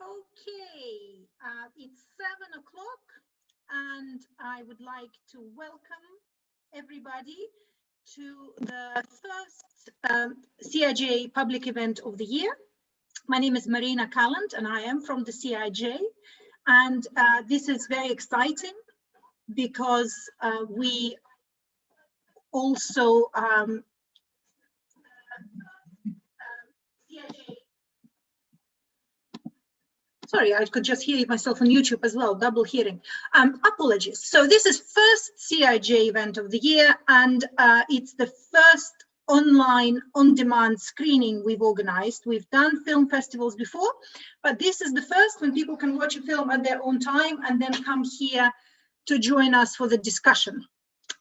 Okay, it's 7 o'clock and I would like to welcome everybody to the first CIJ public event of the year. My name is Marina Calland and I am from the CIJ, and this is very exciting because we also CIJ. Sorry, I could just hear myself on YouTube as well, double hearing. Apologies. So this is first CIJ event of the year, and it's the first online on-demand screening we've organized. We've done film festivals before, but this is the first when people can watch a film at their own time and then come here to join us for the discussion.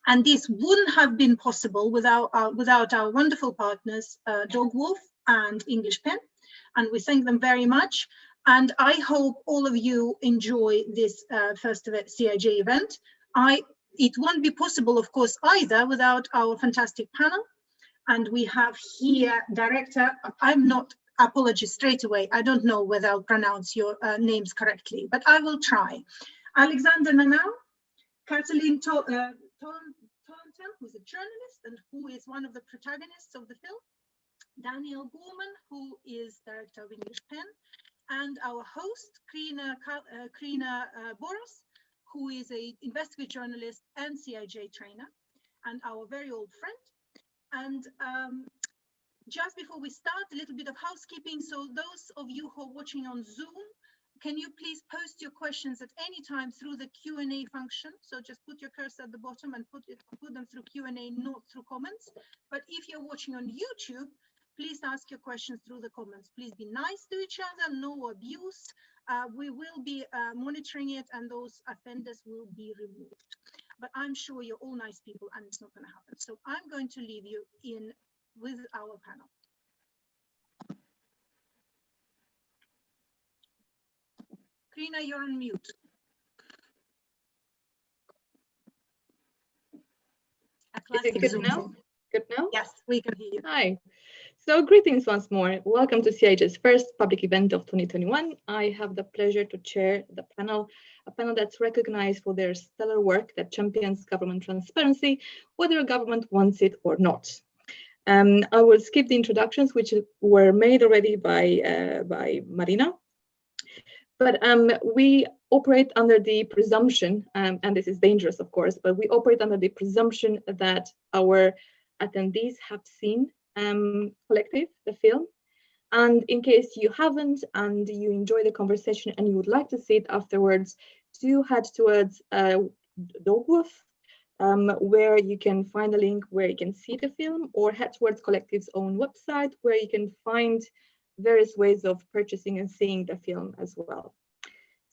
And this wouldn't have been possible without our wonderful partners, Dog Wolf and English Pen, and we thank them very much. And I hope all of you enjoy this first CIJ event. It won't be possible, of course, either without our fantastic panel. And we have here director, apologies straight away. I don't know whether I'll pronounce your names correctly, but I will try. Alexander Nanau, Cătălin Tolontan, who's a journalist and who is one of the protagonists of the film. Daniel Gorman, who is director of English Pen. And our host, Crina Boros, who is an investigative journalist and CIJ trainer, and our very old friend. And just before we start, a little bit of housekeeping. So those of you who are watching on Zoom, can you please post your questions at any time through the Q&A function? So just put your cursor at the bottom and put them through Q&A, not through comments. But if you're watching on YouTube, please ask your questions through the comments. Please be nice to each other, no abuse. We will be monitoring it and those offenders will be removed. But I'm sure you're all nice people and it's not going to happen. So I'm going to leave you in with our panel. Crina, you're on mute. Is it good now? Good now? Yes, we can hear you. Hi. So greetings once more. Welcome to CIJ's first public event of 2021. I have the pleasure to chair the panel, a panel that's recognized for their stellar work that champions government transparency, whether a government wants it or not. I will skip the introductions, which were made already by Marina. But we operate under the presumption, and this is dangerous, of course, but we operate under the presumption that our attendees have seen COLECTIV, the film. And in case you haven't and you enjoy the conversation and you would like to see it afterwards, do head towards Dog Wolf, where you can find a link where you can see the film, or head towards COLECTIV's own website where you can find various ways of purchasing and seeing the film as well.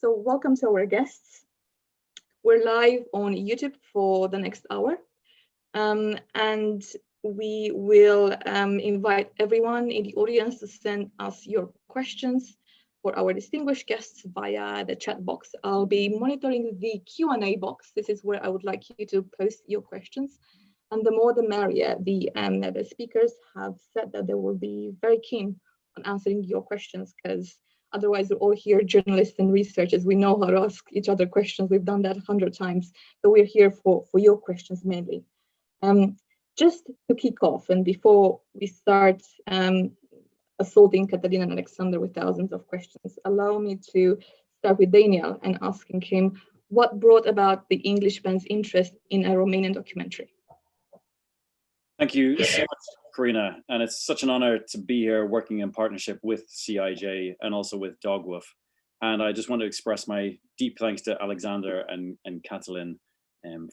So welcome to our guests. We're live on YouTube for the next hour. And we will invite everyone in the audience to send us your questions for our distinguished guests via the chat box. I'll be monitoring the Q&A box. This is where I would like you to post your questions. And the more the merrier. The speakers have said that they will be very keen on answering your questions, because otherwise we're all here journalists and researchers. We know how to ask each other questions. We've done that 100 times. So we're here for your questions mainly. Just to kick off, and before we start assaulting Cătălin and Alexander with thousands of questions, allow me to start with Daniel and asking him what brought about the English Pen's interest in a Romanian documentary. Thank you so much, Crina, and it's such an honor to be here working in partnership with CIJ and also with Dog Wolf. And I just want to express my deep thanks to Alexander and Cătălin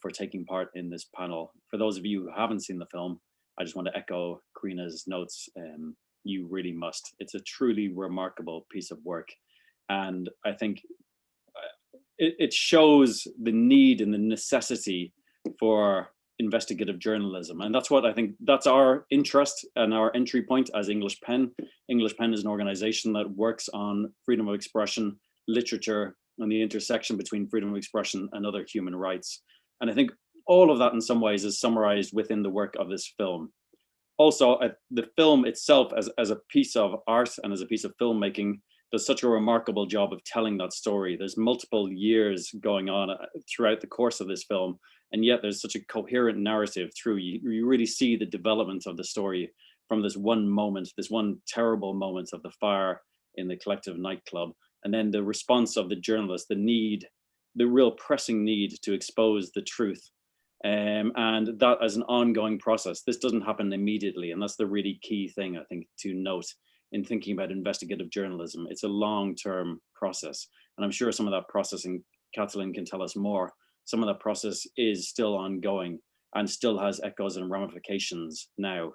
for taking part in this panel. For those of you who haven't seen the film, I just want to echo Crina's notes. You really must. It's a truly remarkable piece of work. And I think it shows the need and the necessity for investigative journalism. And that's what I think, that's our interest and our entry point as English Pen. English Pen is an organization that works on freedom of expression, literature, and the intersection between freedom of expression and other human rights. And I think all of that in some ways is summarized within the work of this film. Also, the film itself as a piece of art and as a piece of filmmaking does such a remarkable job of telling that story. There's multiple years going on throughout the course of this film, and yet there's such a coherent narrative through. You really see the development of the story from this one moment, this one terrible moment of the fire in the Collective nightclub, and then the response of the journalist, the need, the real pressing need to expose the truth. And that as an ongoing process. This doesn't happen immediately, and that's the really key thing, I think, to note in thinking about investigative journalism. It's a long-term process, and I'm sure some of that process, and Cătălin can tell us more, some of that process is still ongoing and still has echoes and ramifications now.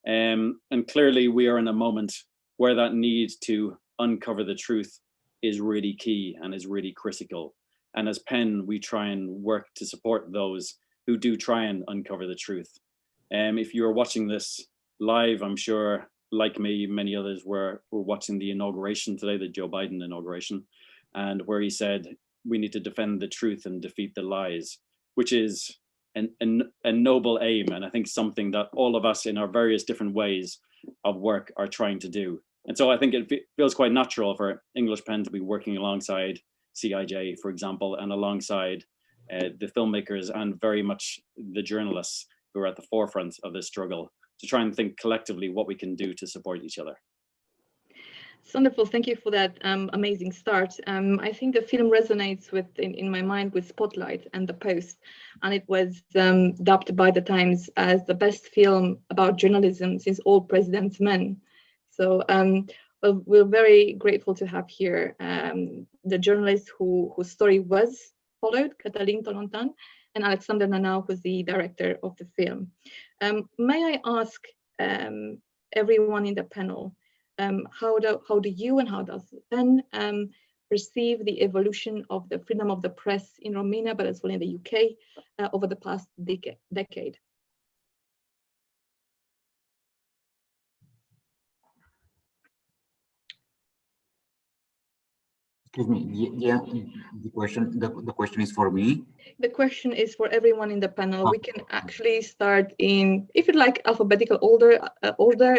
And clearly we are in a moment where that need to uncover the truth is really key and is really critical. And as PEN, we try and work to support those who do try and uncover the truth. If you're watching this live, I'm sure, like me, many others were watching the inauguration today, the Joe Biden inauguration, and where he said, we need to defend the truth and defeat the lies, which is a noble aim, and I think something that all of us in our various different ways of work are trying to do. And so I think it feels quite natural for English PEN to be working alongside CIJ, for example, and alongside the filmmakers and very much the journalists who are at the forefront of this struggle, to try and think collectively what we can do to support each other. It's wonderful. Thank you for that amazing start. I think the film resonates with, in my mind, with Spotlight and The Post, and it was dubbed by the Times as the best film about journalism since All President's Men. So we're very grateful to have here the journalist whose story was followed, Cătălin Tolontan, and Alexander Nanau, who's the director of the film. May I ask everyone in the panel, how do you and how does PEN perceive the evolution of the freedom of the press in Romania, but as well in the UK, over the past decade? Excuse me. Yeah, the question is for me. The question is for everyone in the panel. We can actually start in, if you'd like, alphabetical order.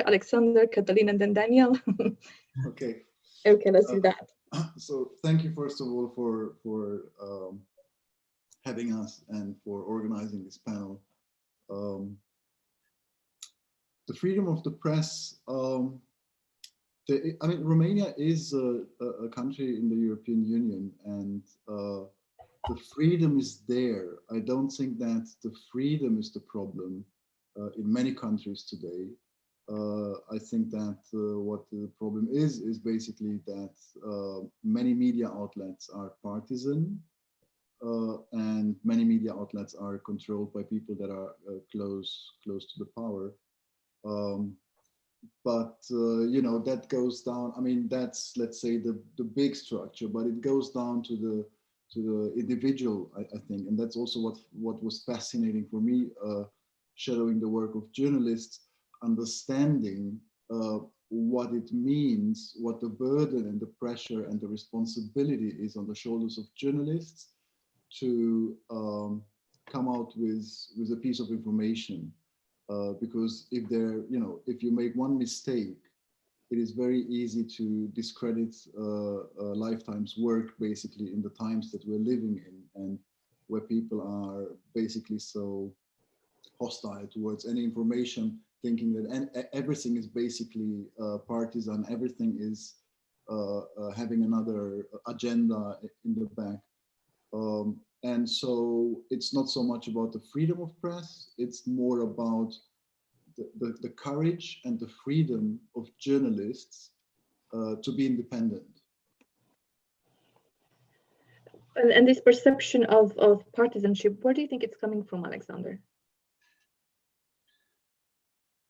Alexander, Cătălin, and then Daniel. Okay. Okay, let's do that. So thank you first of all for having us and for organizing this panel. The freedom of the press. I mean, Romania is a country in the European Union, and the freedom is there. I don't think that the freedom is the problem in many countries today. I think that what the problem is basically that many media outlets are partisan, and many media outlets are controlled by people that are close to the power. But you know, that goes down. I mean, that's, let's say, the big structure, but it goes down to the individual, I think, and that's also what was fascinating for me, shadowing the work of journalists, understanding what it means, what the burden and the pressure and the responsibility is on the shoulders of journalists to come out with a piece of information. Because if if you make one mistake, it is very easy to discredit a lifetime's work, basically, in the times that we're living in, and where people are basically so hostile towards any information, thinking that everything is basically partisan, everything is having another agenda in the back. And so it's not so much about the freedom of press, it's more about the courage and the freedom of journalists to be independent. And this perception of partisanship, where do you think it's coming from, Alexander?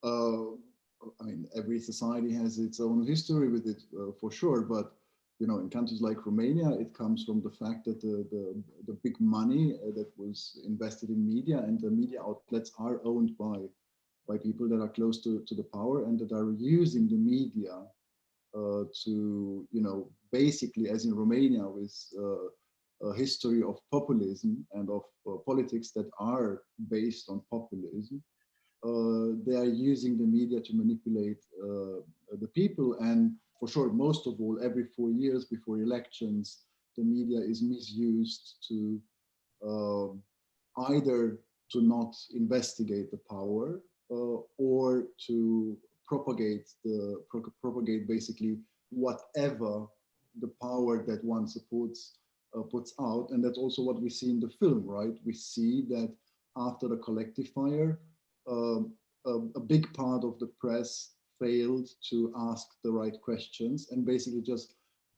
I mean, every society has its own history with it, for sure, but you know, in countries like Romania, it comes from the fact that the big money that was invested in media, and the media outlets are owned by people that are close to the power and that are using the media to, you know, basically, as in Romania, with a history of populism and of politics that are based on populism, they are using the media to manipulate the people. And for sure, most of all, every 4 years before elections, the media is misused to either to not investigate the power or to propagate basically whatever the power that one supports puts out. And that's also what we see in the film, right? We see that after the collective fire, a big part of the press failed to ask the right questions and basically just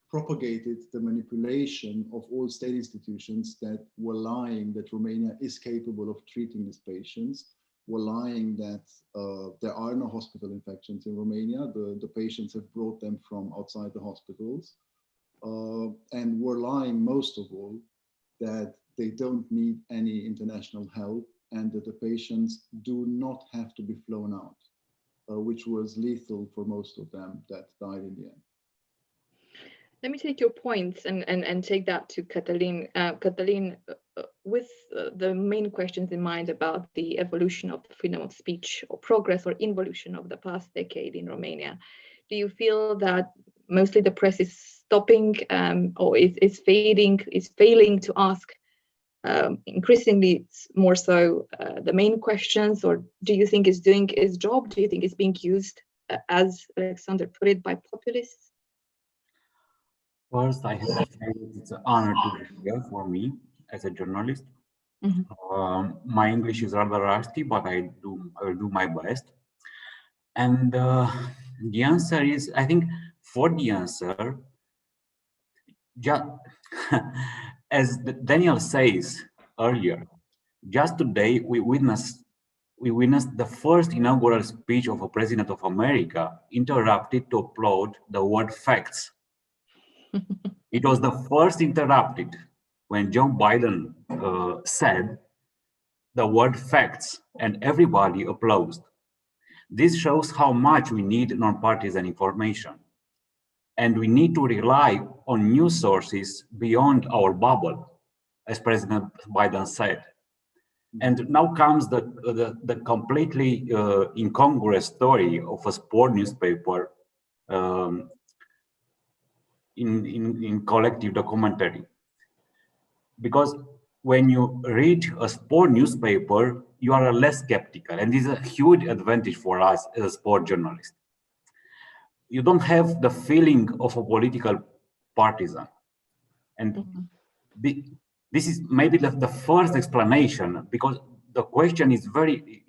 propagated the manipulation of all state institutions that were lying that Romania is capable of treating these patients, were lying that there are no hospital infections in Romania. The patients have brought them from outside the hospitals, and were lying most of all that they don't need any international help and that the patients do not have to be flown out, which was lethal for most of them that died in the end. Let me take your points and take that to Cătălin. Cătălin, with the main questions in mind about the evolution of freedom of speech or progress or involution of the past decade in Romania, do you feel that mostly the press is stopping or is failing to ask increasingly more so the main questions, or do you think it's doing its job? Do you think it's being used, as Alexander put it, by populists? First, I have to say it's an honor to be here for me as a journalist. My English is rather rusty, but I will do my best. And the answer is, I think, for the answer, just as Daniel says earlier, just today we witnessed the first inaugural speech of a president of America interrupted to upload the word facts. It was the first interrupted when Joe Biden said the word facts, and everybody applauded. This shows how much we need non-partisan information. And we need to rely on news sources beyond our bubble, as President Biden said. And now comes the completely incongruous story of a sport newspaper in collective documentary. Because when you read a sport newspaper, you are less skeptical, and this is a huge advantage for us as a sport journalist. You don't have the feeling of a political partisan. And this is maybe the first explanation, because the question is very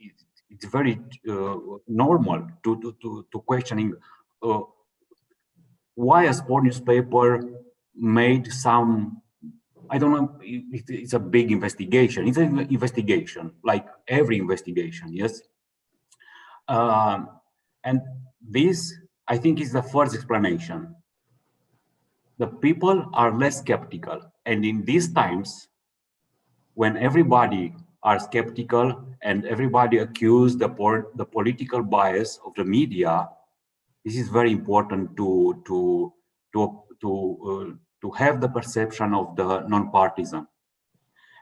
normal to questioning why a sport newspaper made some, I don't know, it's a big investigation. It's an investigation, like every investigation, yes? And this, I think, is the first explanation. The people are less skeptical. And in these times, when everybody are skeptical and everybody accuse the political bias of the media, this is very important to have the perception of the non-partisan.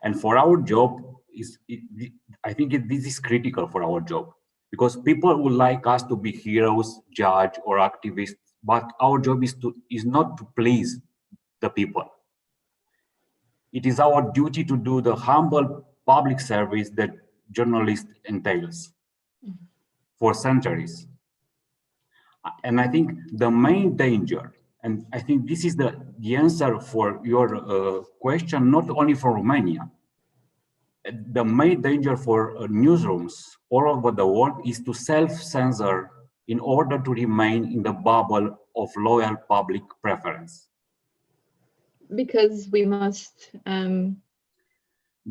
And for our job, I think this is critical for our job, because people would like us to be heroes, judge, or activists, but our job is not to please the people. It is our duty to do the humble public service that journalist entails for centuries. And I think the main danger, and I think this is the answer for your question, not only for Romania. The main danger for newsrooms all over the world is to self-censor in order to remain in the bubble of loyal public preference. Because we must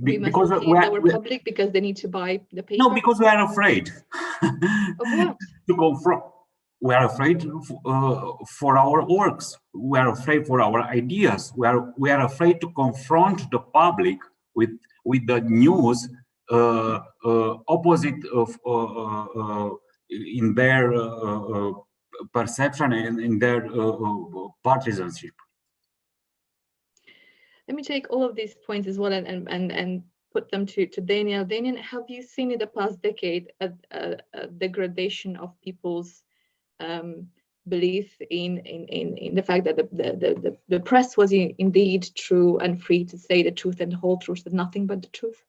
because our public, because they need to buy the paper. No, because we are afraid of what? to confront. We are afraid for our works. We are afraid for our ideas. We are afraid to confront the public with the news opposite of in their perception and in their partisanship. Let me take all of these points as well and put them to Daniel. Daniel, have you seen in the past decade a degradation of people's belief in the fact that the press was indeed true and free to say the truth and the whole truth and nothing but the truth?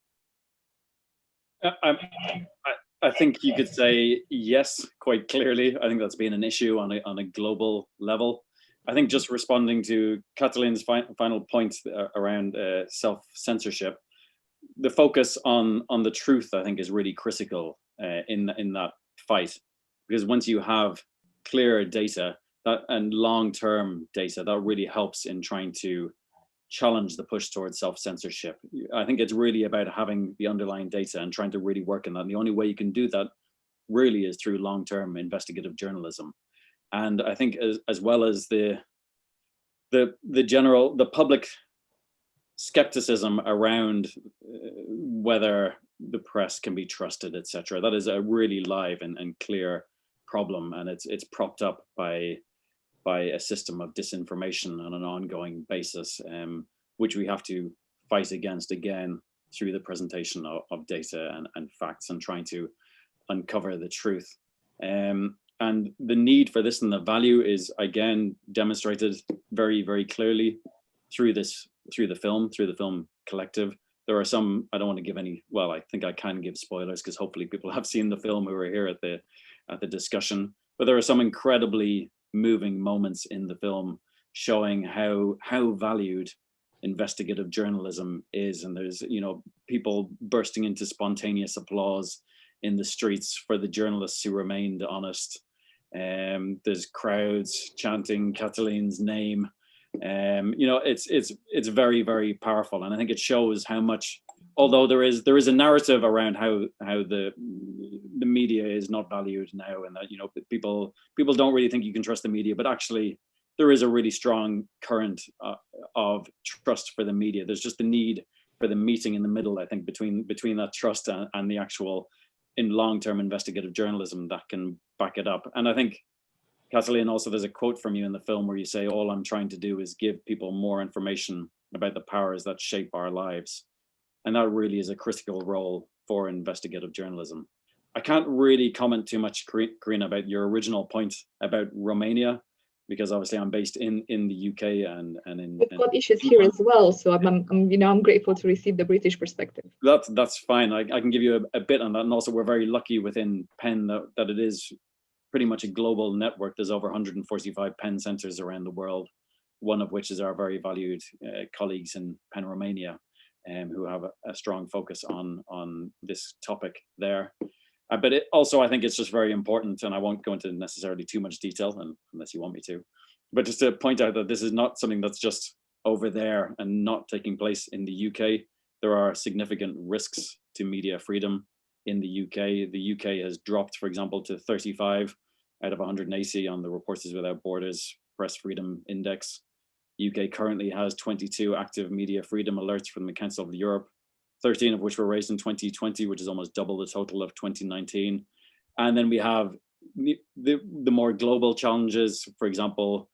I think you could say yes, quite clearly. I think that's been an issue on a global level. I think just responding to Cătălin's final point around self-censorship, the focus on the truth, I think, is really critical in that fight, because once you have clear data and long-term data, that really helps in trying to challenge the push towards self-censorship. I think it's really about having the underlying data and trying to really work on that. And the only way you can do that really is through long-term investigative journalism. And I think as well as the public skepticism around whether the press can be trusted, etc., that is a really live and clear problem, and it's propped up by a system of disinformation on an ongoing basis, which we have to fight against again through the presentation of data and facts and trying to uncover the truth. And the need for this and the value is again demonstrated very, very clearly through the film COLECTIV. There are some, I don't want to give any, well, I think I can give spoilers because hopefully people have seen the film who were here at the discussion, but there are some incredibly moving moments in the film showing how valued investigative journalism is. And there's, people bursting into spontaneous applause in the streets for the journalists who remained honest. There's crowds chanting Cătălin's name. It's very, very powerful, and I think it shows how much, although there is a narrative around how the media is not valued now, and that people don't really think you can trust the media, but actually there is a really strong current of trust for the media. There's just the need for the meeting in the middle, I think, between that trust and the actual in long-term investigative journalism that can back it up. And I think, Cătălin, also there's a quote from you in the film where you say, all I'm trying to do is give people more information about the powers that shape our lives. And that really is a critical role for investigative journalism. I can't really comment too much, Crina, about your original point about Romania, because obviously I'm based in the UK and in. We've got issues here as well, so I'm grateful to receive the British perspective. That's fine. I can give you a bit on that, and also we're very lucky within PEN that it is pretty much a global network. There's over 145 PEN centres around the world, one of which is our very valued colleagues in PEN Romania, who have a strong focus on this topic there. But I think it's just very important, and I won't go into necessarily too much detail unless you want me to, but just to point out that this is not something that's just over there and not taking place in the UK. There are significant risks to media freedom in the UK. The UK has dropped, for example, to 35 out of 180 on the Reporters Without Borders Press Freedom Index. UK currently has 22 active media freedom alerts from the Council of Europe, 13 of which were raised in 2020, which is almost double the total of 2019. And then we have the more global challenges, for example,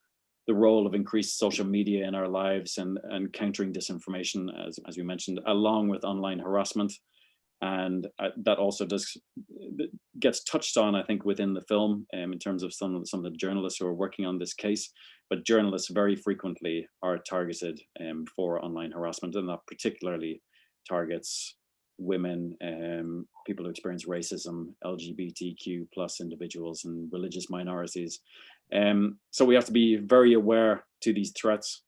the role of increased social media in our lives and countering disinformation, as we mentioned, along with online harassment. And that also gets touched on, I think, within the film in terms of some of the journalists who are working on this case. But journalists very frequently are targeted for online harassment, and that particularly targets women, people who experience racism, LGBTQ plus individuals, and religious minorities. So we have to be very aware to these threats.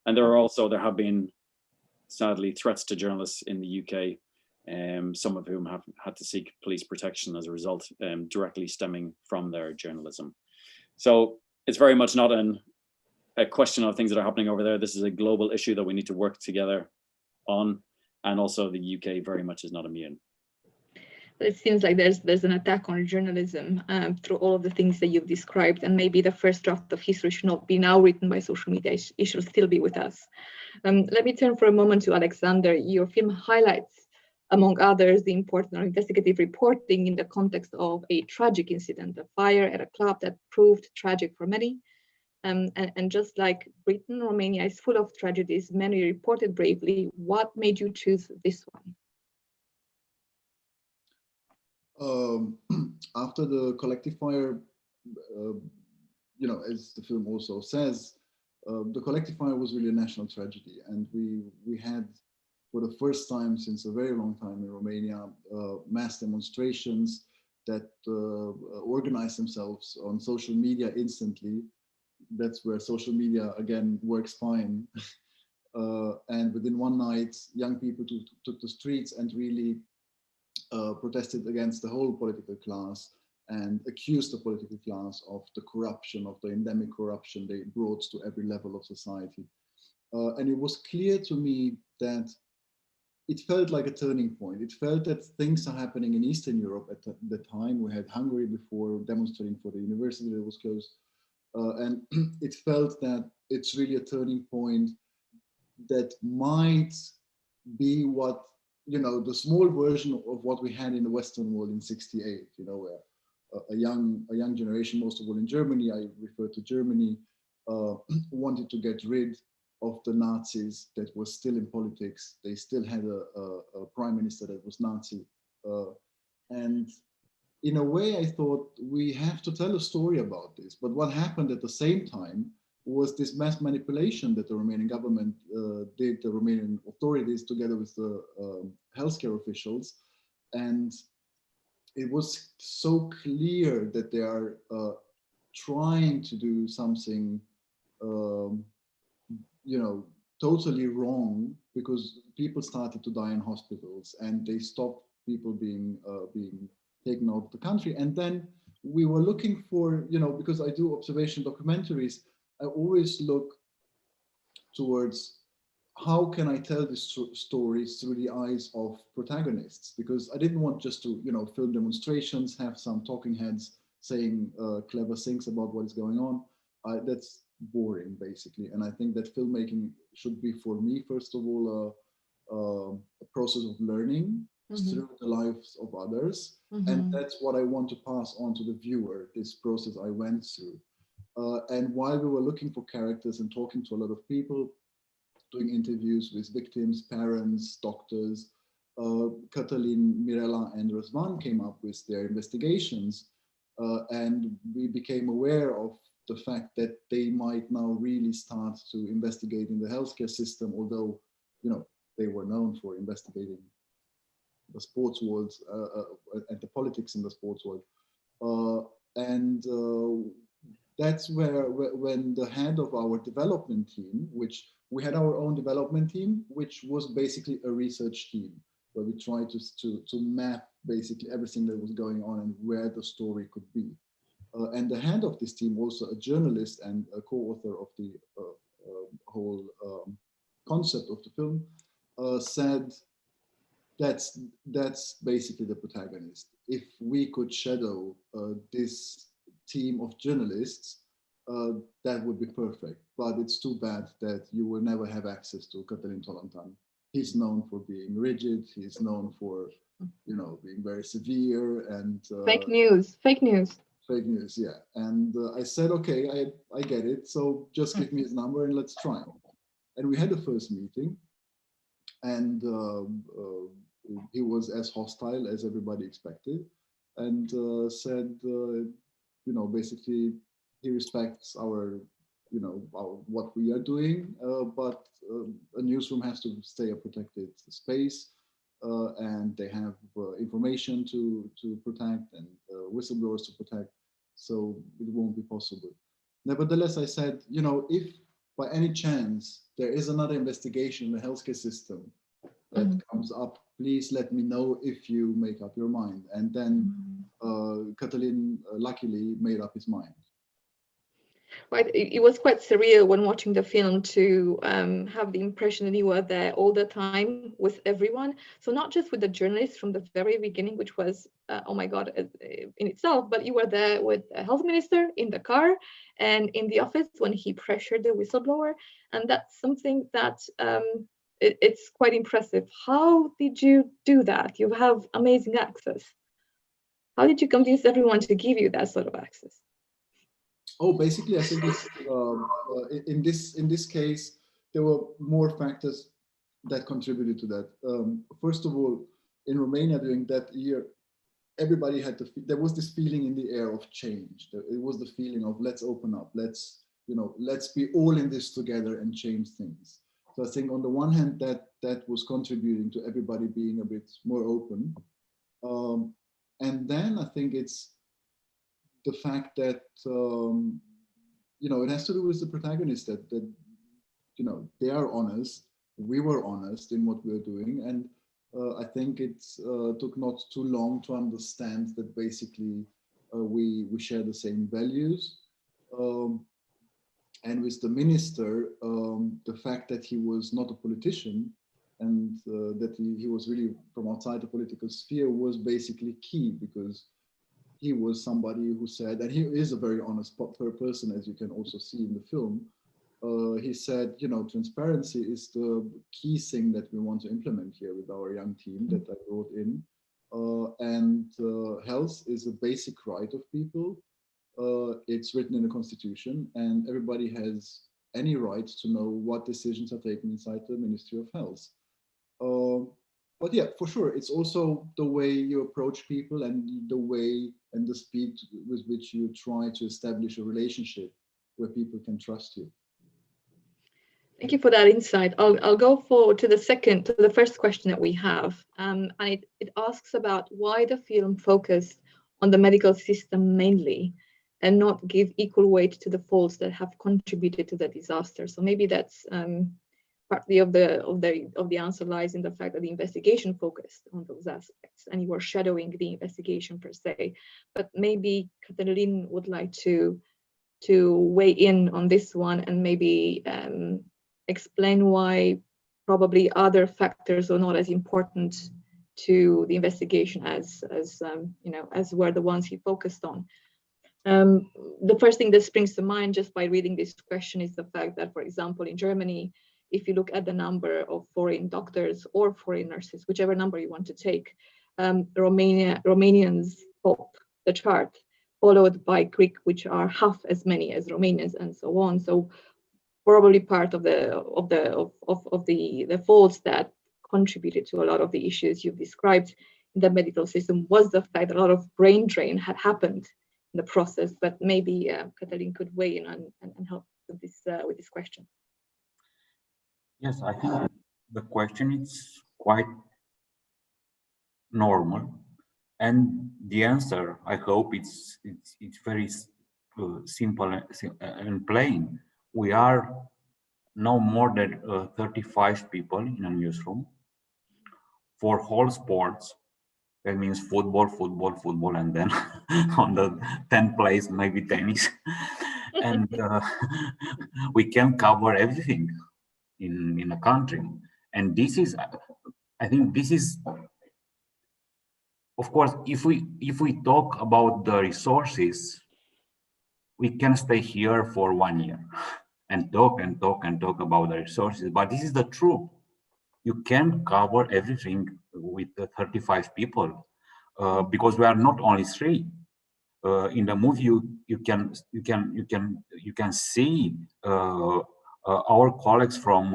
And there have been, sadly, threats to journalists in the UK, some of whom have had to seek police protection as a result, directly stemming from their journalism. So it's very much not a question of things that are happening over there. This is a global issue that we need to work together on. And also the UK very much is not immune. It seems like there's an attack on journalism through all of the things that you've described, and maybe the first draft of history should not be now written by social media. It should still be with us. Let me turn for a moment to Alexander. Your film highlights, among others, the importance of investigative reporting in the context of a tragic incident, a fire at a club that proved tragic for many. And just like Britain, Romania is full of tragedies, many reported bravely. What made you choose this one? After the COLECTIV fire you know, as the film also says, the collective fire was really a national tragedy, and we had, for the first time since a very long time in Romania, mass demonstrations that organize themselves on social media instantly. That's where social media again works fine. And within one night, young people took the streets and really protested against the whole political class and accused the political class of the corruption, of the endemic corruption they brought to every level of society. And it was clear to me that it felt like a turning point. It felt that things are happening in Eastern Europe at the time. We had Hungary before demonstrating for the university that was closed. And it felt that it's really a turning point that might be what, you know, the small version of what we had in the Western world in '68, you know, where a young generation, most of all in Germany, I refer to Germany, wanted to get rid of the Nazis that was still in politics. They still had a prime minister that was Nazi. And in a way, I thought we have to tell a story about this. But what happened at the same time was this mass manipulation that the Romanian government did, the Romanian authorities together with the healthcare officials. And it was so clear that they are trying to do something, you know, totally wrong, because people started to die in hospitals and they stopped people being taken out of the country. And then we were looking for, you know, because I do observation documentaries, I always look towards how can I tell these stories through the eyes of protagonists, because I didn't want just to, you know, film demonstrations, have some talking heads saying clever things about what is going on. That's boring, basically. And I think that filmmaking should be, for me, first of all, a process of learning through the lives of others. And that's what I want to pass on to the viewer, this process I went through. And while we were looking for characters and talking to a lot of people, doing interviews with victims, parents, doctors, Cătălin, Mirela, and Răzvan came up with their investigations. And we became aware of the fact that they might now really start to investigate in the healthcare system, although, you know, they were known for investigating the sports world and the politics in the sports world. That's where, when the head of our development team, which we had our own development team, which was basically a research team, where we tried to map basically everything that was going on and where the story could be. And the head of this team, also a journalist and a co-author of the whole concept of the film, said that's basically the protagonist. If we could shadow this team of journalists, that would be perfect. But it's too bad that you will never have access to Cătălin Tolontan. He's known for being rigid. He's known for, you know, being very severe and fake news. Fake news, yeah. And I said, okay, I get it. So just give me his number and let's try. And we had the first meeting, and he was as hostile as everybody expected, and said, you know, basically he respects our, you know, what we are doing, but a newsroom has to stay a protected space, and they have information to protect and whistleblowers to protect, so it won't be possible. Nevertheless, I said, you know, if by any chance there is another investigation in the healthcare system that comes up, please let me know if you make up your mind. And then Cătălin luckily made up his mind. Right, it was quite surreal when watching the film to have the impression that you were there all the time with everyone. So not just with the journalists from the very beginning, which was, oh my God, in itself, but you were there with the health minister in the car and in the office when he pressured the whistleblower. And that's something that it's quite impressive. How did you do that? You have amazing access. How did you convince everyone to give you that sort of access? Oh, basically, I think it's, in this case, there were more factors that contributed to that. First of all, in Romania during that year, everybody had there was this feeling in the air of change. It was the feeling of let's open up, let's be all in this together and change things. So I think on the one hand that was contributing to everybody being a bit more open, and then I think it's the fact that it has to do with the protagonist that they are honest. We were honest in what we were doing, and I think it took not too long to understand that basically we share the same values. And with the minister, the fact that he was not a politician and that he was really from outside the political sphere was basically key, because he was somebody who said, and he is a very honest person, as you can also see in the film. He said, transparency is the key thing that we want to implement here with our young team that I brought in. And health is a basic right of people. It's written in the Constitution, and everybody has any right to know what decisions are taken inside the Ministry of Health. But yeah, for sure, it's also the way you approach people and the way and the speed with which you try to establish a relationship where people can trust you. Thank you for that insight. I'll go to the first question that we have, and it asks about why the film focused on the medical system mainly, and not give equal weight to the faults that have contributed to the disaster. So maybe that's partly of the answer lies in the fact that the investigation focused on those aspects, and you were shadowing the investigation per se. But maybe Cătălin would like to weigh in on this one and maybe explain why probably other factors are not as important to the investigation as were the ones he focused on. The first thing that springs to mind just by reading this question is the fact that, for example, in Germany, if you look at the number of foreign doctors or foreign nurses, whichever number you want to take, Romanians top the chart, followed by Greek, which are half as many as Romanians, and so on. So probably part of the faults that contributed to a lot of the issues you've described in the medical system was the fact that a lot of brain drain had happened in the process. But maybe Cătălin could weigh in and help with this question. Yes, I think the question is quite normal, and the answer, I hope, it's very simple and plain. We are no more than 35 people in a newsroom for whole sports. That means football, and then on the 10th place maybe tennis, and we can cover everything in a country. And this is, I think this is, of course, if we talk about the resources, we can stay here for 1 year and talk about the resources, but this is the truth. You can't cover everything with the 35 people because we are not only 3. In the movie, you can see our colleagues from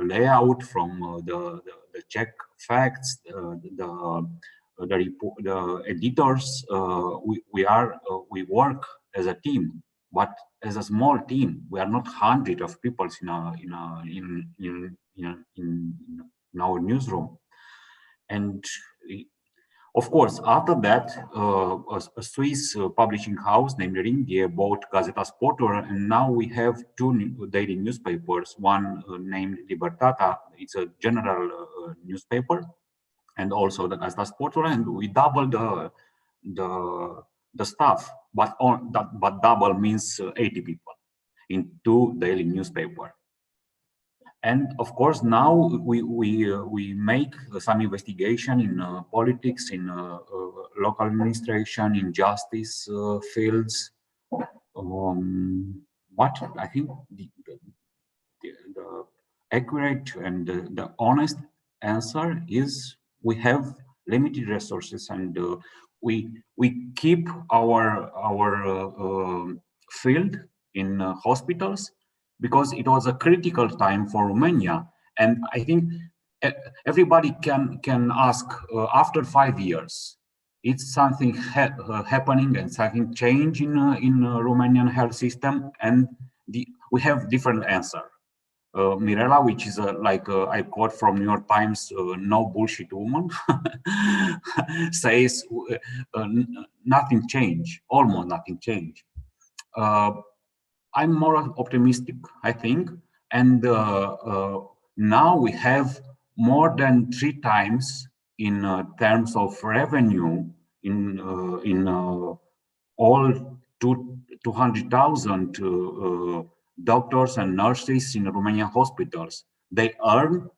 layout, from the check facts, the editors. We work as a team, but as a small team. We are not hundreds of people in our newsroom. And of course, after that, a Swiss publishing house named Ringier bought Gazeta Sporturilor, and now we have 2 daily newspapers. One named Libertatea, it's a general newspaper, and also the Gazeta Sporturilor, and we doubled the staff, but double means 80 people in 2 daily newspapers. And of course, now we make some investigation in politics, in local administration, in justice fields. But I think the accurate and the honest answer is we have limited resources, and we keep our field in hospitals, because it was a critical time for Romania. And I think everybody can ask, after 5 years, it's something happening and something change in Romanian health system, and we have different answer. Mirela, which is like I quote from New York Times, no bullshit woman, says nothing change, almost nothing change. I'm more optimistic, I think, and now we have more than 3 times in terms of revenue in all 200,000 doctors and nurses in Romanian hospitals. They earn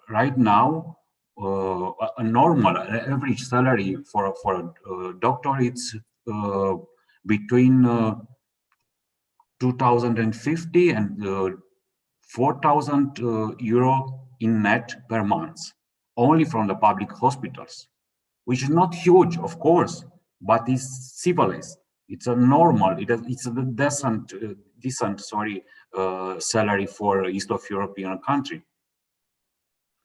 right now a normal average salary for a doctor. It's between 2,050 and 4,000 euro in net per month, only from the public hospitals, which is not huge, of course, but it's civilized. It's a normal, it's a decent salary for East of European country.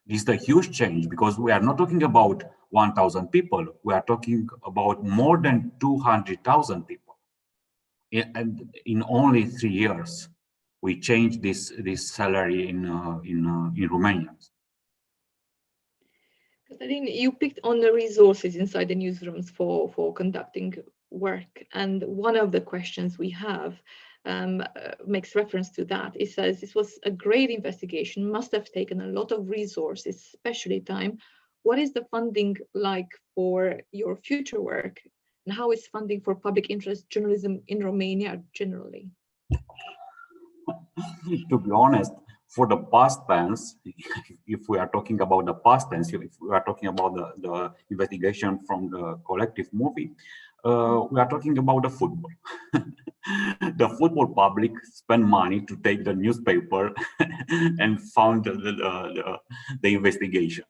This is a huge change because we are not talking about 1,000 people. We are talking about more than 200,000 people. And in only 3 years, we changed this salary in Romania. Cătălin, you picked on the resources inside the newsrooms for conducting work, and one of the questions we have makes reference to that. It says this was a great investigation, must have taken a lot of resources, especially time. What is the funding like for your future work, and how is funding for public interest journalism in Romania generally? To be honest, for the past tense, if we are talking about the past tense, if we are talking about the investigation from the COLECTIV movie, we are talking about the football. The football public spend money to take the newspaper and found the investigation.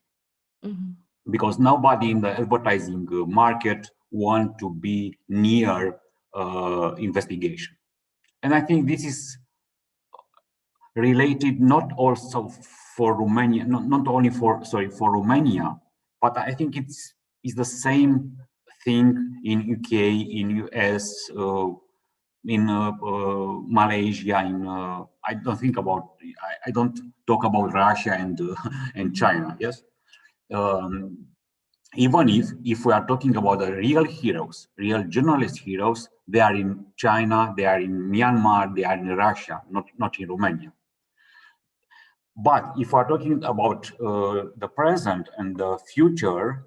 Mm-hmm. Because nobody in the advertising market want to be near investigation. And I think this is related not also for Romania, not only for Romania, but I think it's the same thing in UK, in US, in Malaysia. I don't talk about Russia and China. Yes, even if we are talking about the real heroes, real journalist heroes, they are in China, they are in Myanmar, they are in Russia, not in Romania. But if we're talking about the present and the future,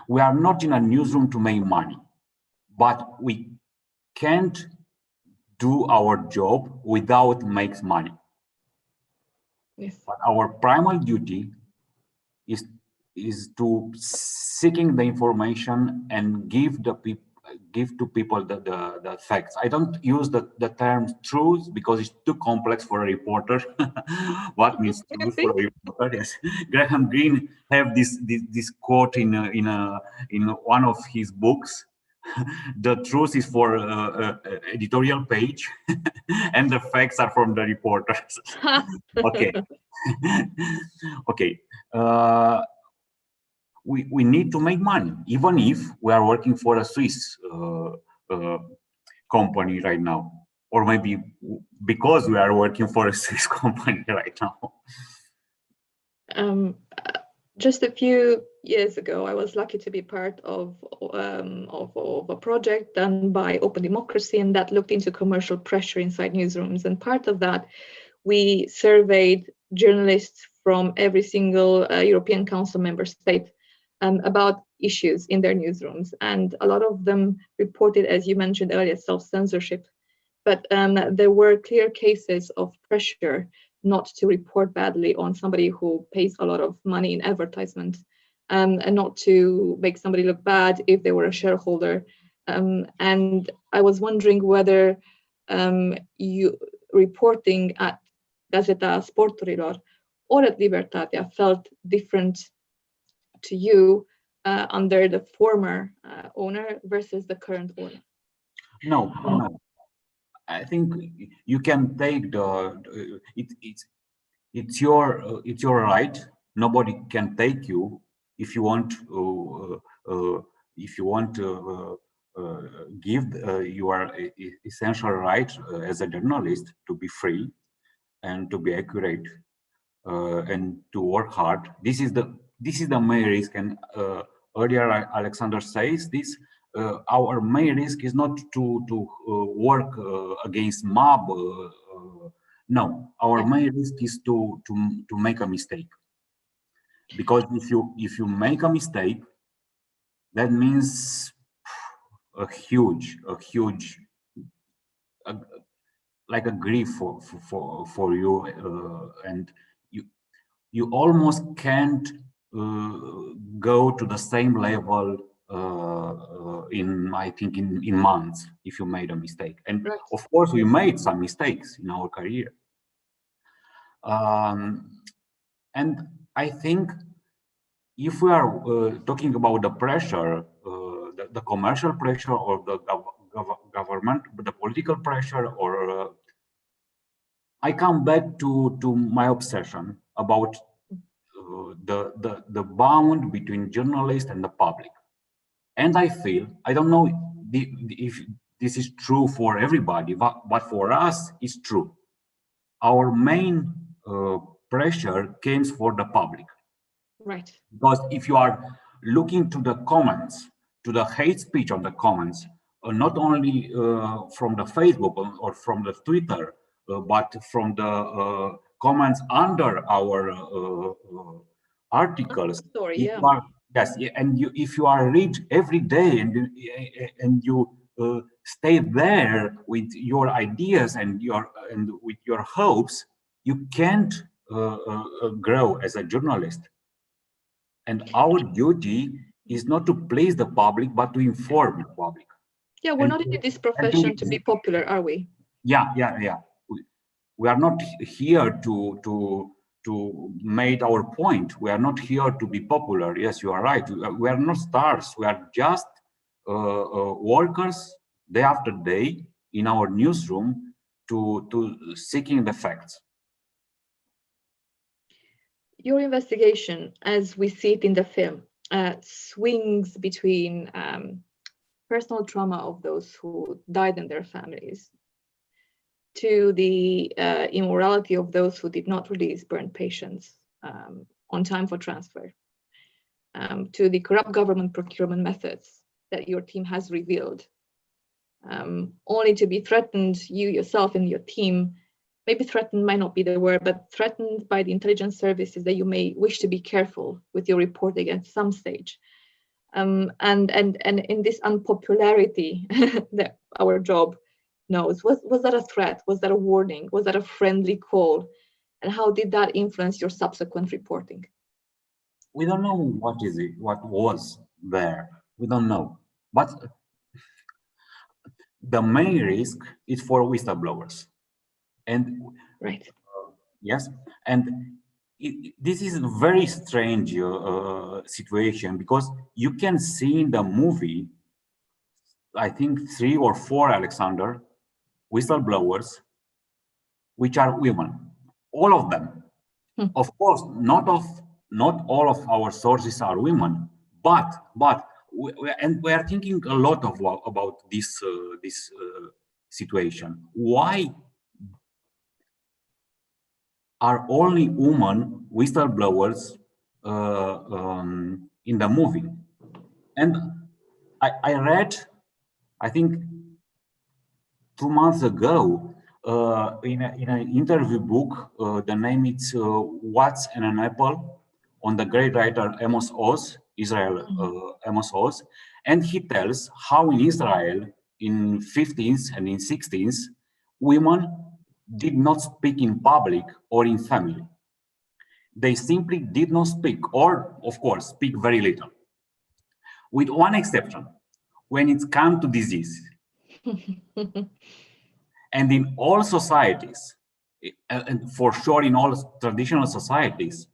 we are not in a newsroom to make money, but we can't do our job without making money. Yes. But our primary duty is to seeking the information and give to people the facts. I don't use the term truth because it's too complex for a reporter. What means truth for a reporter? Yes. Graham Greene have this quote in one of his books. The truth is for editorial page, and the facts are from the reporters. Okay. Okay. We need to make money, even if we are working for a Swiss company right now, or maybe because we are working for a Swiss company right now. Just a few years ago, I was lucky to be part of a project done by Open Democracy, and that looked into commercial pressure inside newsrooms. And part of that, we surveyed journalists from every single European Council member state about issues in their newsrooms. And a lot of them reported, as you mentioned earlier, self-censorship. But there were clear cases of pressure not to report badly on somebody who pays a lot of money in advertisement, and not to make somebody look bad if they were a shareholder. And I was wondering whether you reporting at Gazeta Sporturilor or at Libertatea felt different to you under the former owner versus the current owner? No. I think you can take it's your right Nobody can take you if you want. If you want to give your essential right as a journalist to be free and to be accurate and to work hard. This is the main risk. And earlier Alexander says this. Our main risk is not to work against mob. No, our main risk is to make a mistake. Because if you make a mistake, that means a huge like a grief for you, and you almost can't go to the same level I think in months if you made a mistake. And right. Of course we made some mistakes in our career, and I think if we are talking about the pressure, the commercial pressure, or the government, the political pressure, or I come back to my obsession about the bound between journalists and the public. And I feel, I don't know if this is true for everybody, but for us, it's true. Our main pressure comes for the public. Right. Because if you are looking to the comments, to the hate speech on the comments, not only from the Facebook or from the Twitter, but from the comments under our articles. Story, yeah. Yes, and if you are read every day and you stay there with your ideas and with your hopes, you can't grow as a journalist. And our duty is not to please the public, but to inform the public. Yeah, we're not in this profession to be popular, are we? Yeah. We are not here to make our point. We are not here to be popular. Yes, you are right. We are not stars. We are just workers day after day in our newsroom to seeking the facts. Your investigation, as we see it in the film, swings between personal trauma of those who died in their families to the immorality of those who did not release burned patients on time for transfer, to the corrupt government procurement methods that your team has revealed, only to be threatened, you yourself and your team, maybe threatened might not be the word, but threatened by the intelligence services that you may wish to be careful with your reporting at some stage. And in this unpopularity that our job knows, was that a threat? Was that a warning? Was that a friendly call? And how did that influence your subsequent reporting? We don't know what was there. We don't know. But the main risk is for whistleblowers. And right. Yes, and this is a very strange situation, because you can see in the movie, I think 3 or 4, Alexander, whistleblowers, which are women, all of them. Of course, not all of our sources are women, but we are thinking a lot about this situation. Why are only women whistleblowers in the movie? And I read, I think 2 months ago, in an interview book, the name is What's in an Apple, on the great writer Amos Oz, Amos Oz, and he tells how in Israel in 15th and in 16th, women did not speak in public or in family. They simply did not speak, or of course, speak very little. With one exception, when it comes to disease. And in all societies, and for sure in all traditional societies,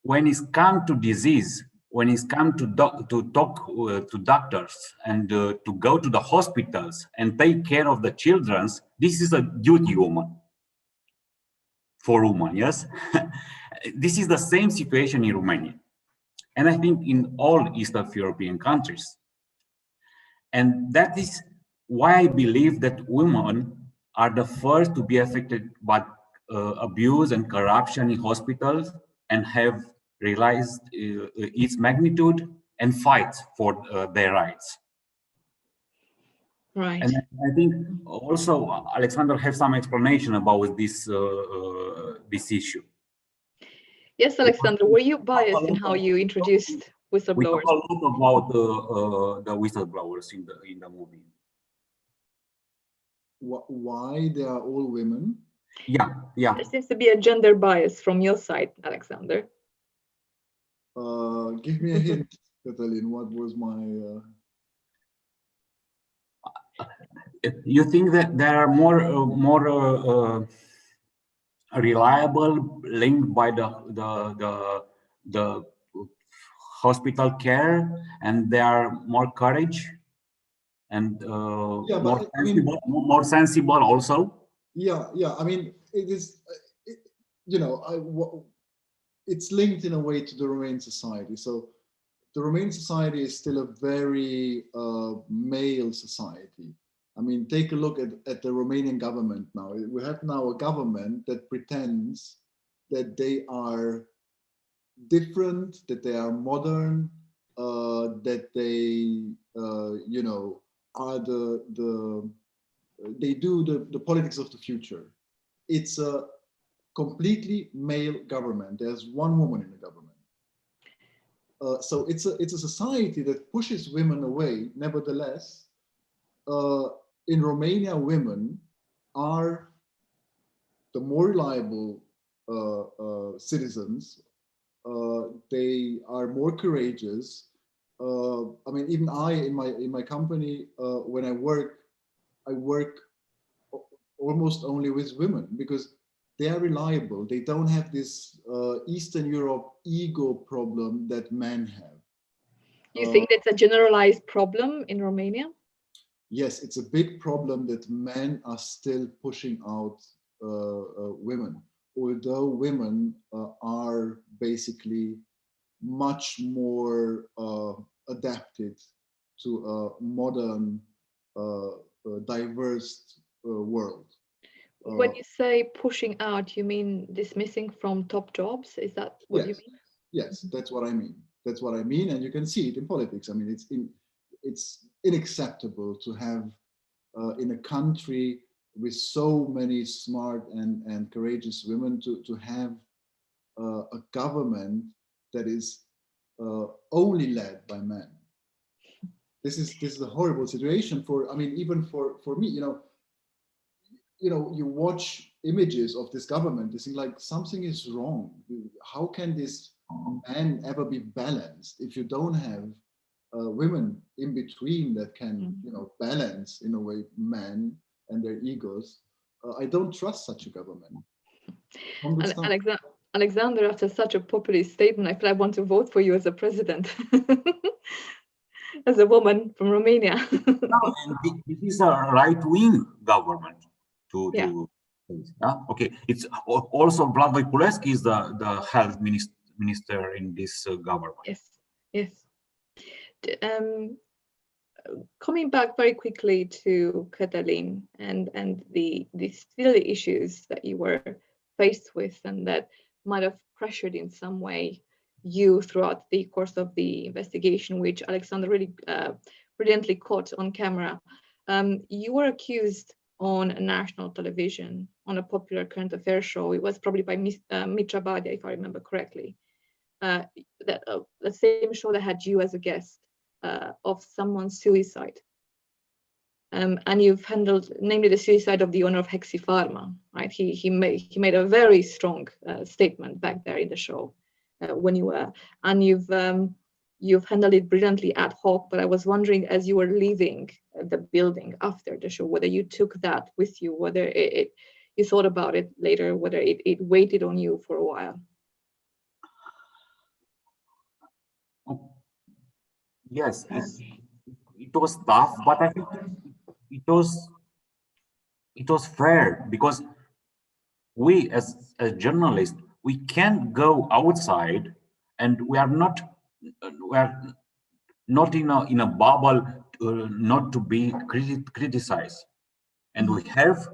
when it comes to disease, when it's come to talk to doctors and to go to the hospitals and take care of the children, this is a duty for women, yes. this is the same situation in Romania, and I think in all Eastern European countries. And that is why I believe that women are the first to be affected by abuse and corruption in hospitals, and have realized its magnitude and fight for their rights. Right. And I think also Alexander has some explanation about this this issue. Yes, Alexander, were you biased in how you introduced whistleblowers? We talk a lot about the whistleblowers in the movie. Why they are all women? Yeah. There seems to be a gender bias from your side, Alexander. Give me a hint, Cătălin. What was my? You think that there are more reliable linked by the hospital care, and they are more courage and more sensible also? Yeah. I mean, it is. It's linked in a way to the Romanian society. So the Romanian society is still a very male society. I mean, take a look at the Romanian government now. We have now a government that pretends that they are different, that they are modern, that they, are they do the politics of the future. It's a completely male government. There's one woman in the government. So it's a society that pushes women away. Nevertheless, in Romania, women are the more reliable citizens. They are more courageous. I mean, even in my company, when I work almost only with women, because they are reliable. They don't have this Eastern Europe ego problem that men have. You think that's a generalized problem in Romania? Yes, it's a big problem that men are still pushing out women, although women are basically much more adapted to a modern, diverse world. When you say pushing out, you mean dismissing from top jobs? Is that what you mean? Yes, that's what I mean. That's what I mean, and you can see it in politics. I mean, it's unacceptable to have in a country with so many smart and courageous women to have a government that is only led by men. This is a horrible situation for. I mean, even for me, you watch images of this government, you think like something is wrong. How can this man ever be balanced if you don't have women in between that can, balance in a way men and their egos? I don't trust such a government. Alexander, after such a populist statement, I feel I want to vote for you as a president. As a woman from Romania. No, this is a right-wing government. Okay, it's also Vlad Voiculescu is the health minister in this government. Yes. Coming back very quickly to Cătălin and the still issues that you were faced with and that might have pressured in some way you throughout the course of the investigation, which Alexander really brilliantly caught on camera. You were accused on national television on a popular current affairs show. It was probably by Mitra Badia, if I remember correctly. That the same show that had you as a guest of someone's suicide. And you've handled, namely, the suicide of the owner of Hexipharma, right? He made a very strong statement back there in the show when you were, and you've handled it brilliantly ad hoc. But I was wondering, as you were leaving the building after the show, whether you took that with you, whether you thought about it later, whether it waited on you for a while. Yes, it was tough, but I think it was fair, because we as journalists, we can't go outside, and we are not in a bubble, not to be criticized. And we have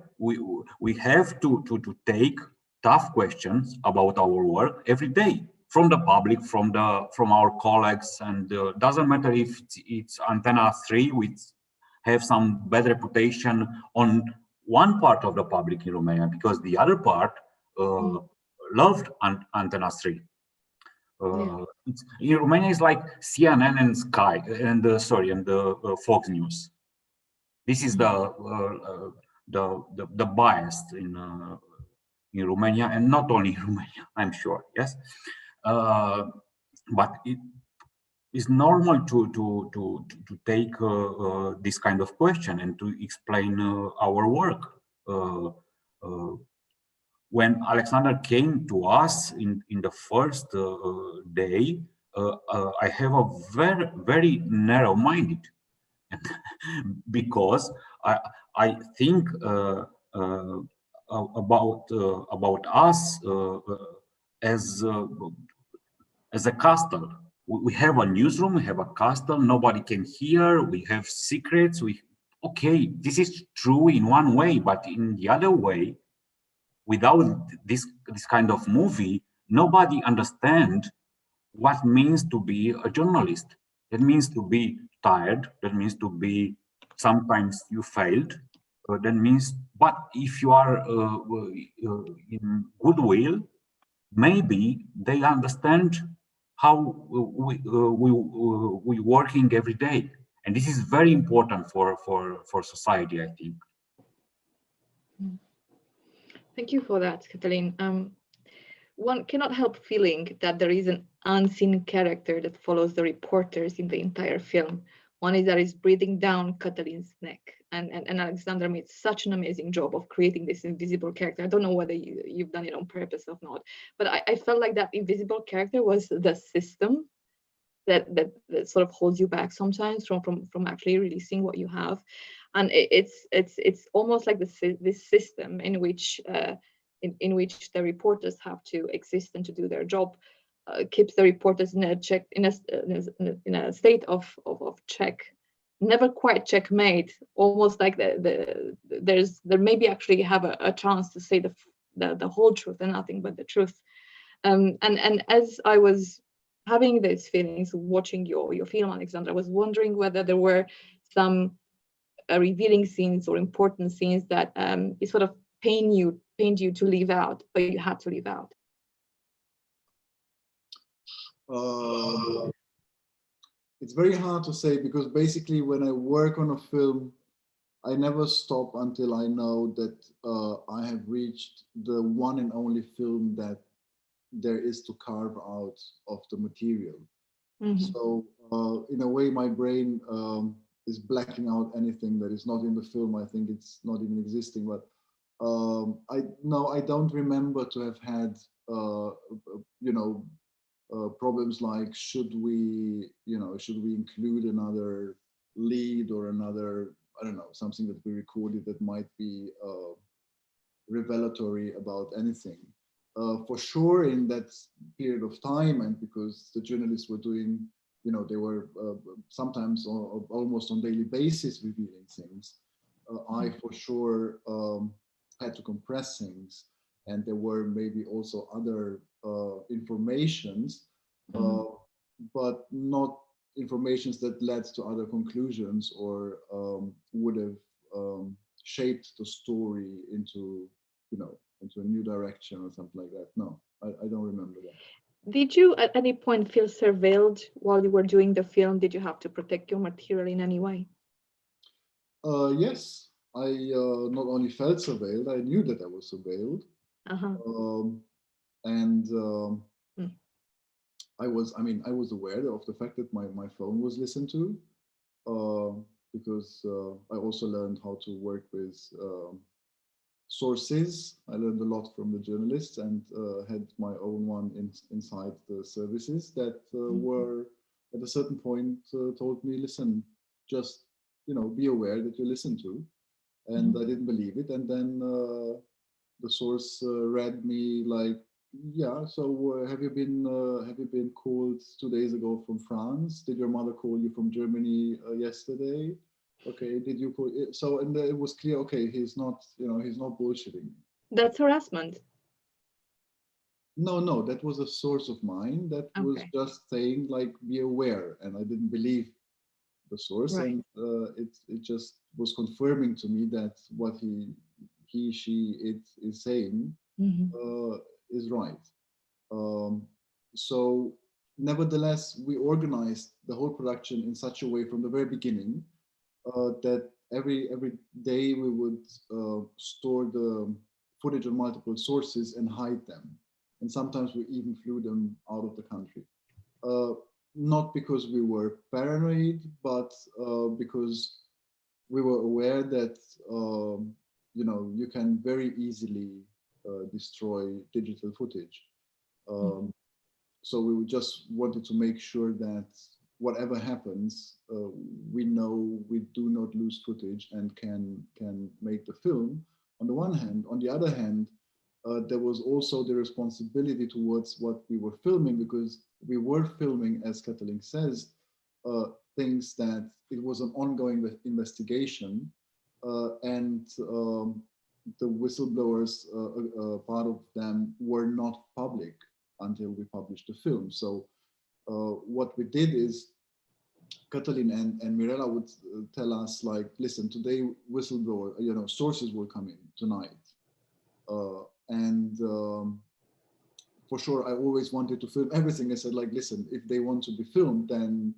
to take tough questions about our work every day, from the public, from our colleagues, and doesn't matter if it's Antenna 3, which have some bad reputation on one part of the public in Romania, because the other part loved Antenna 3. In Romania, it's like CNN and Sky and Fox News. This is the bias in Romania, and not only in Romania, I'm sure. Yes, but it is normal to take this kind of question and to explain our work. When Alexander came to us in the first day, I have a very narrow-minded, because I think about us as a castle. We have a newsroom, we have a castle, nobody can hear, we have secrets. Okay, this is true in one way, but in the other way, without this kind of movie, nobody understands what means to be a journalist. That means to be tired. That means to be, sometimes you failed. That means, but if you are in goodwill, maybe they understand how we working every day. And this is very important for society, I think. Thank you for that, Cătălin. One cannot help feeling that there is an unseen character that follows the reporters in the entire film. One is that is breathing down Cătălin's neck. And Alexander made such an amazing job of creating this invisible character. I don't know whether you've done it on purpose or not, but I felt like that invisible character was the system that sort of holds you back sometimes from actually releasing what you have. And it's almost like this system in which the reporters have to exist and to do their job, keeps the reporters in a state of check, never quite checkmate, almost like there maybe actually have a chance to say the whole truth and nothing but the truth. And as I was having these feelings watching your film, Alexander, I was wondering whether there were some revealing scenes or important scenes that it sort of pained you to leave out, but you had to leave out. It's very hard to say, because basically when I work on a film, I never stop until I know that I have reached the one and only film that there is to carve out of the material. So in a way, my brain is blacking out anything that is not in the film. I think it's not even existing. But I don't remember to have had problems like should we include another lead or another, I don't know, something that we recorded that might be revelatory about anything. For sure, in that period of time, and because the journalists were doing, they were sometimes almost on daily basis revealing things, I for sure had to compress things, and there were maybe also other informations, but not informations that led to other conclusions or would have shaped the story into a new direction or something like that. No, I don't remember that. Did you at any point feel surveilled while you were doing the film? Did you have to protect your material in any way? Yes, I not only felt surveilled, I knew that I was surveilled. I was aware of the fact that my phone was listened to, because I also learned how to work with sources. I learned a lot from the journalists, and had my own one inside the services that were at a certain point told me, listen, just be aware that you're listened to. And I didn't believe it, and then the source read me like Yeah. So have you been called 2 days ago from France? Did your mother call you from Germany yesterday? Okay. Did you call? So and it was clear. Okay, he's not. He's not bullshitting. That's harassment. No, that was a source of mine that was just saying like, be aware, and I didn't believe the source, Right. and it just was confirming to me that what she is saying is right. So nevertheless, we organized the whole production in such a way from the very beginning that every day we would store the footage on multiple sources and hide them. And sometimes we even flew them out of the country. Not because we were paranoid, but because we were aware that you can very easily destroy digital footage. So we just wanted to make sure that whatever happens, we know we do not lose footage and can make the film. On the one hand, on the other hand, there was also the responsibility towards what we were filming, because we were filming, as Cătălin says, things that it was an ongoing investigation, and the whistleblowers, part of them were not public until we published the film. So what we did is, Cătălin and Mirela would tell us like, listen, today whistleblower, sources will come in tonight. And for sure, I always wanted to film everything. I said like, listen, if they want to be filmed, then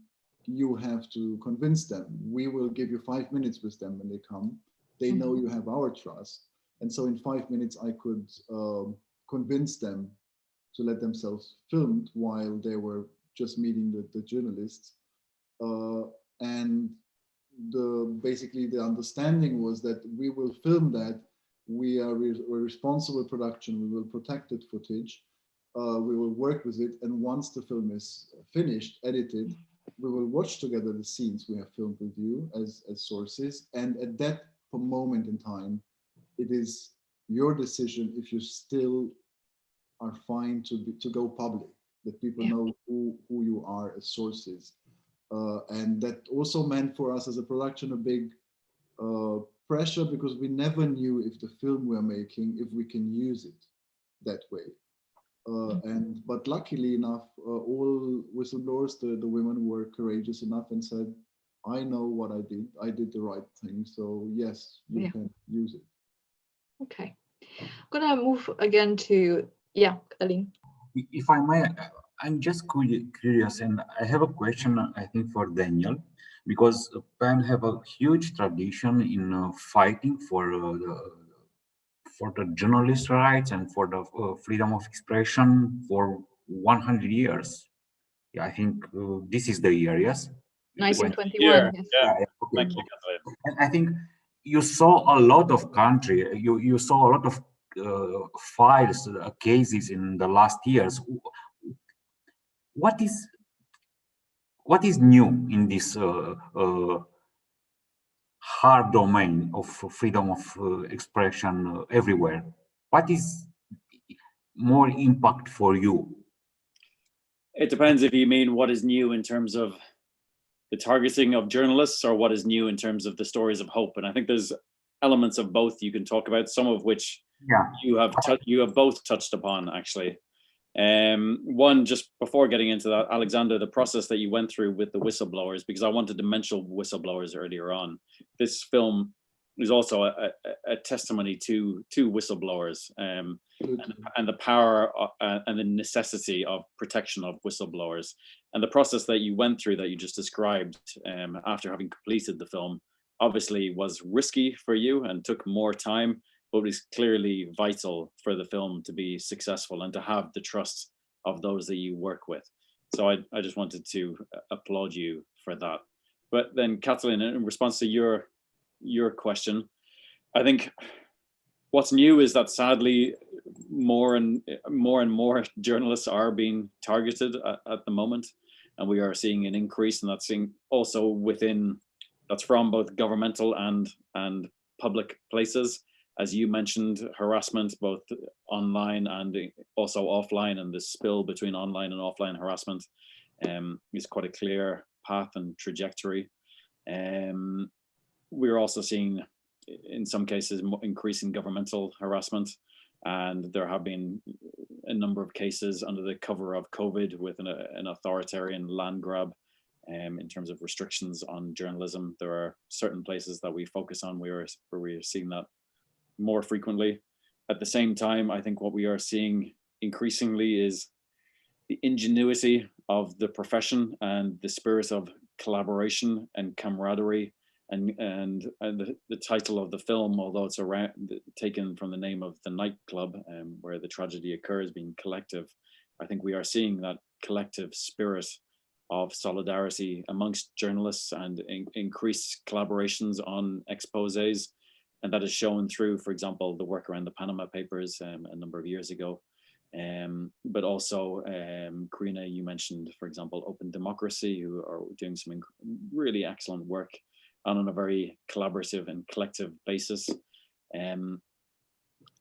you have to convince them. We will give you 5 minutes with them when they come. They know you have our trust. And so in 5 minutes, I could convince them to let themselves filmed while they were just meeting the journalists. And basically the understanding was that we will film that. We are a responsible production. We will protect that footage. We will work with it. And once the film is finished, edited, we will watch together the scenes we have filmed with you as sources. And at that moment in time, it is your decision if you still are fine to go public, that people know who you are as sources. And that also meant for us as a production a big pressure, because we never knew if the film we're making, if we can use it that way. But luckily enough, all whistleblowers, the women were courageous enough and said, I know what I did. I did the right thing. So yes, you can use it. Okay. I'm gonna move again to, Cătălin. If I may, I'm just curious, and I have a question, I think, for Daniel, because PEN have a huge tradition in fighting for the journalist rights and for the freedom of expression for 100 years. Yeah, I think this is the year, yes? 1921. Yes. Yeah. Okay. Thank you, Cătălin. And I think you saw a lot of you saw a lot of files, cases in the last years. What is new in this hard domain of freedom of expression everywhere? What is more impact for you? It depends if you mean what is new in terms of the targeting of journalists, or what is new in terms of the stories of hope. And I think there's elements of both you can talk about, some of which you have both touched upon, actually. One, just before getting into that, Alexander, the process that you went through with the whistleblowers, because I wanted to mention whistleblowers earlier on. This film is also a testimony to whistleblowers, and the power and the necessity of protection of whistleblowers. And the process that you went through that you just described after having completed the film obviously was risky for you and took more time, but was clearly vital for the film to be successful and to have the trust of those that you work with. So I just wanted to applaud you for that. But then, Cătălin, in response to your question, I think what's new is that sadly more and more journalists are being targeted at the moment, and we are seeing an increase, and that's also that's from both governmental and public places, as you mentioned, harassment, both online and also offline, and the spill between online and offline harassment is quite a clear path and trajectory. We're also seeing, in some cases, increasing governmental harassment, and there have been a number of cases under the cover of COVID with an authoritarian land grab in terms of restrictions on journalism. There are certain places that we focus on where we are seeing that more frequently. At the same time, I think what we are seeing increasingly is the ingenuity of the profession and the spirit of collaboration and camaraderie. And the title of the film, although it's taken from the name of the nightclub where the tragedy occurs, being Collective, I think we are seeing that collective spirit of solidarity amongst journalists and increased collaborations on exposés. And that is shown through, for example, the work around the Panama Papers a number of years ago. But also, Crina, you mentioned, for example, Open Democracy, who are doing some really excellent work on a very collaborative and collective basis.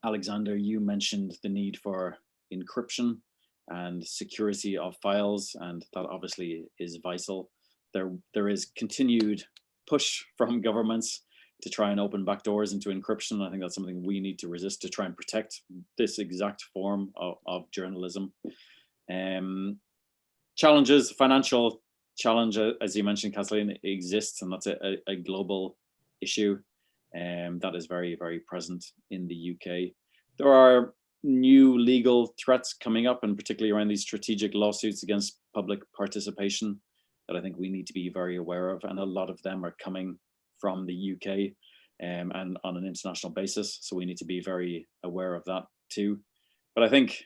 Alexander, you mentioned the need for encryption and security of files, and that obviously is vital. There is continued push from governments to try and open back doors into encryption. I think that's something we need to resist to try and protect this exact form of journalism. Challenges, financial challenge, as you mentioned, Cătălin, exists, and that's a global issue that is very, very present in the UK. There are new legal threats coming up, and particularly around these strategic lawsuits against public participation that I think we need to be very aware of, and a lot of them are coming from the UK and on an international basis, so we need to be very aware of that too. But I think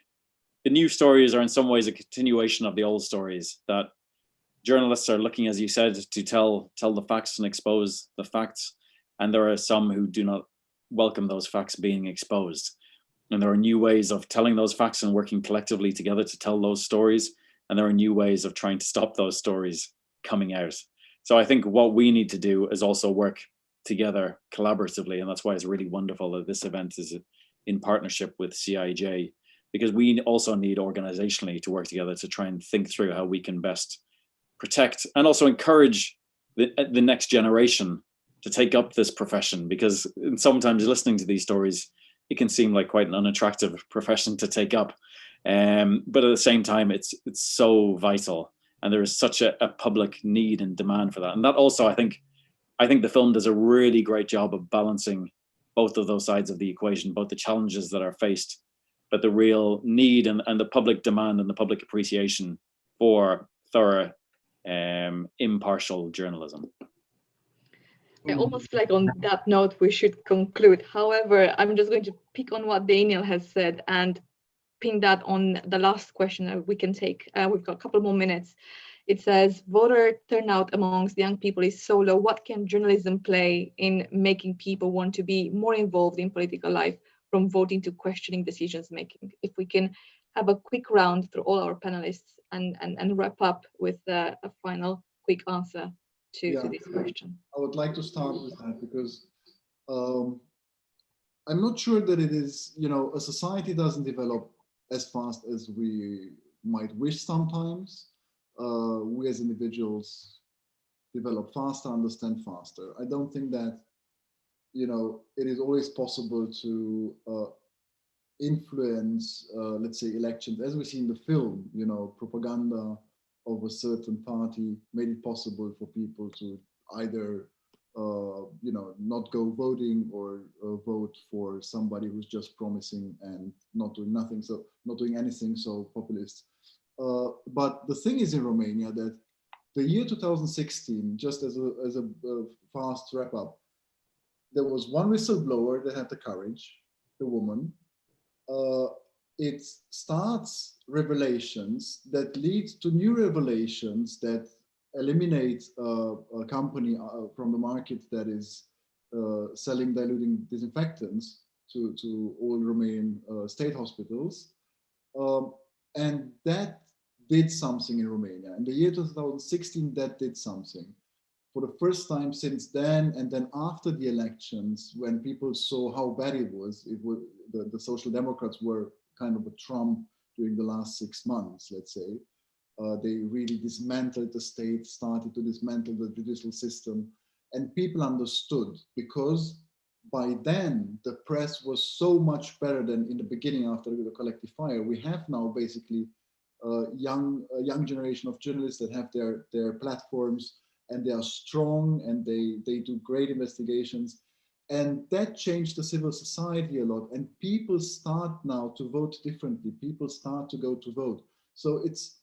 the new stories are in some ways a continuation of the old stories, that journalists are looking, as you said, to tell the facts and expose the facts, and there are some who do not welcome those facts being exposed. And there are new ways of telling those facts and working collectively together to tell those stories, and there are new ways of trying to stop those stories coming out. So I think what we need to do is also work together collaboratively, and that's why it's really wonderful that this event is in partnership with CIJ, because we also need organizationally to work together to try and think through how we can best protect and also encourage the next generation to take up this profession, because sometimes listening to these stories, it can seem like quite an unattractive profession to take up. But at the same time, it's so vital, and there is such a public need and demand for that. And that also, I think the film does a really great job of balancing both of those sides of the equation, both the challenges that are faced, but the real need and the public demand and the public appreciation for thorough, impartial journalism. I almost feel like on that note, we should conclude. However, I'm just going to pick on what Daniel has said and pin that on the last question that we can take. We've got a couple more minutes. It says, voter turnout amongst young people is so low. What can journalism play in making people want to be more involved in political life, from voting to questioning decisions making? If we can have a quick round through all our panelists and wrap up with a final quick answer to this question. I would like to start with that, because I'm not sure that it is, a society doesn't develop as fast as we might wish sometimes. We as individuals develop faster, understand faster. I don't think that, it is always possible to influence, let's say, elections. As we see in the film, propaganda of a certain party made it possible for people to either, not go voting or vote for somebody who's just promising and not doing anything, so populist. But the thing is in Romania that the year 2016, just as a fast wrap up, there was one whistleblower that had the courage, the woman. It starts revelations that lead to new revelations that eliminate a company from the market that is selling diluting disinfectants to all Romanian state hospitals. And that did something in Romania. In the year 2016, that did something. for the first time since then, and then after the elections, when people saw how bad it was the Social Democrats were kind of a Trump during the last 6 months, let's say. They really dismantled the state, started to dismantle the judicial system, and people understood, because by then the press was so much better than in the beginning after the collective fire. We have now basically a young generation of journalists that have their platforms, and they are strong, and they do great investigations. And that changed the civil society a lot, and people start now to vote differently. People start to go to vote. So it's,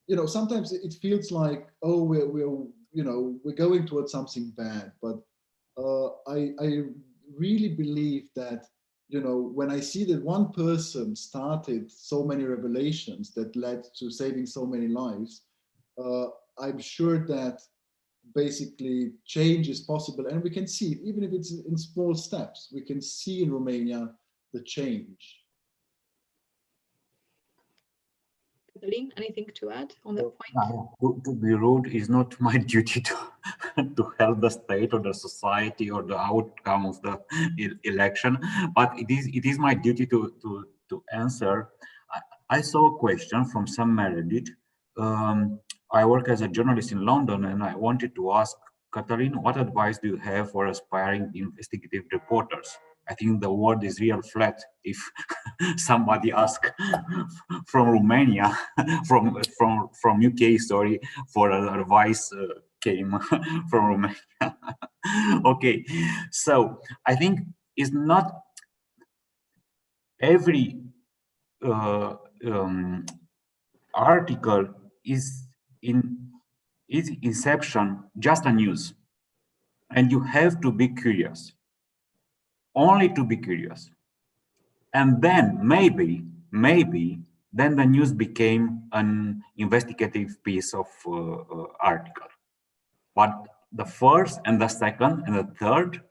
you know, sometimes it feels like, oh, we're going towards something bad, but I really believe that, you know, when I see that one person started so many revelations that led to saving so many lives, I'm sure that basically change is possible, and we can see it, even if it's in small steps. We can see in Romania the change. Cătălin, anything to add on that point? To be rude is not my duty to help the state or the society or the outcome of the election, but it is my duty to answer. I saw a question from some Meredith. I work as a journalist in London, and I wanted to ask Cătălin, what advice do you have for aspiring investigative reporters? I think the word is real flat if somebody asks from Romania, from UK, sorry, for advice came from Romania. Okay, so I think it's not every article is in its inception just a news, and you have to be curious, only to be curious, and then maybe then the news became an investigative piece of article. But the first and the second and the third,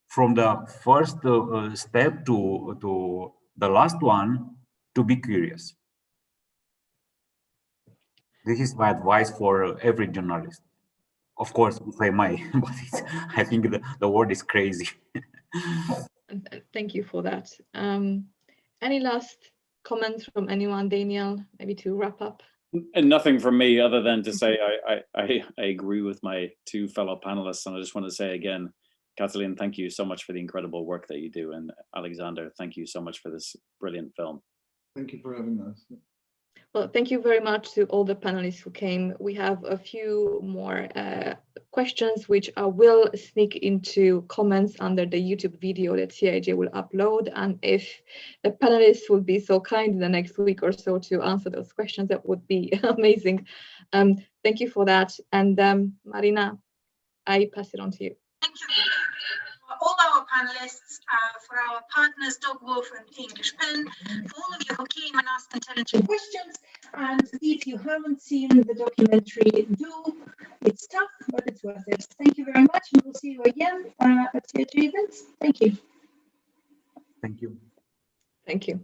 from the first step to the last one, to be curious. This is my advice for every journalist. Of course, if I may, but I think the word is crazy. Thank you for that. Any last comments from anyone, Daniel, maybe to wrap up? And nothing from me other than to say I agree with my two fellow panelists, and I just want to say again, Cătălin, thank you so much for the incredible work that you do, and Alexander, thank you so much for this brilliant film. Thank you for having us. Well, thank you very much to all the panelists who came. We have a few more questions which I will sneak into comments under the YouTube video that CIJ will upload. And if the panelists will be so kind in the next week or so to answer those questions, that would be amazing. Thank you for that. And Marina, I pass it on to you. Thank you for all our panelists, for our partners, Dogwolf and English Pen, for all of you who came and asked intelligent questions. And if you haven't seen the documentary, do. It's tough, but it's worth it. Thank you very much, and we'll see you again at CIJ events. Thank you. Thank you. Thank you.